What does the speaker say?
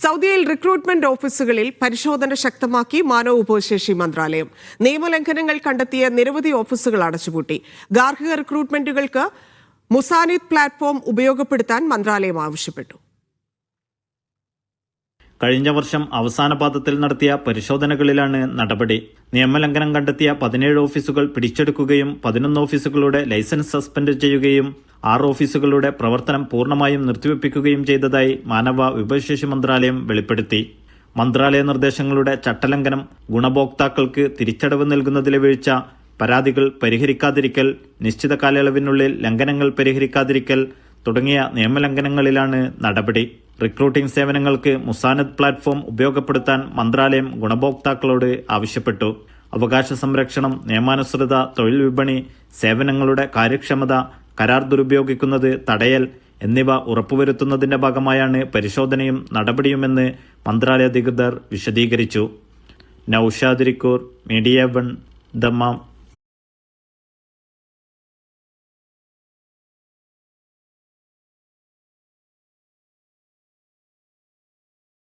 സൗദിയിൽ റിക്രൂട്ട്മെന്റ് ഓഫീസുകളിൽ പരിശോധന ശക്തമാക്കി മാനവവിഭവശേഷി മന്ത്രാലയം. നിയമലംഘനങ്ങൾ കണ്ടെത്തിയ നിരവധി ഓഫീസുകൾ അടച്ചുപൂട്ടി. ഗാർഹിക റിക്രൂട്ട്മെന്റുകൾക്ക് മുസാനിദ് പ്ലാറ്റ്ഫോം ഉപയോഗപ്പെടുത്താൻ മന്ത്രാലയം ആവശ്യപ്പെട്ടു. കഴിഞ്ഞ വർഷം അവസാന പാദത്തിൽ നടത്തിയ പരിശോധനകളിലാണ് നടപടി. നിയമലംഘനം കണ്ടെത്തിയ 17 ഓഫീസുകൾ പിടിച്ചെടുക്കുകയും 11 ഓഫീസുകളുടെ ലൈസൻസ് സസ്പെൻഡ് ചെയ്യുകയും 6 ഓഫീസുകളുടെ പ്രവർത്തനം പൂർണ്ണമായും നിർത്തിവെപ്പിക്കുകയും ചെയ്തതായി മാനവ വിഭവശേഷി മന്ത്രാലയം വെളിപ്പെടുത്തി. മന്ത്രാലയ നിർദ്ദേശങ്ങളുടെ ചട്ടലംഘനം, ഗുണഭോക്താക്കൾക്ക് തിരിച്ചടവ് നൽകുന്നതിലെ വീഴ്ച, പരാതികൾ പരിഹരിക്കാതിരിക്കൽ, നിശ്ചിത കാലയളവിനുള്ളിൽ ലംഘനങ്ങൾ പരിഹരിക്കാതിരിക്കൽ തുടങ്ങിയ നിയമലംഘനങ്ങളിലാണ് നടപടി. റിക്രൂട്ടിംഗ് സേവനങ്ങൾക്ക് മുസാനിദ് പ്ലാറ്റ്ഫോം ഉപയോഗപ്പെടുത്താൻ മന്ത്രാലയം ഗുണഭോക്താക്കളോട് ആവശ്യപ്പെട്ടു. അവകാശ സംരക്ഷണം, നിയമാനുസൃത തൊഴിൽ വിപണി, സേവനങ്ങളുടെ കാര്യക്ഷമത, കരാർ ദുരുപയോഗിക്കുന്നത് തടയൽ എന്നിവ ഉറപ്പുവരുത്തുന്നതിന്റെ ഭാഗമായാണ് പരിശോധനയും നടപടിയുമെന്ന് മന്ത്രാലയ അധികൃതർ വിശദീകരിച്ചു. Naushad Irikkur, media 1, Dammam.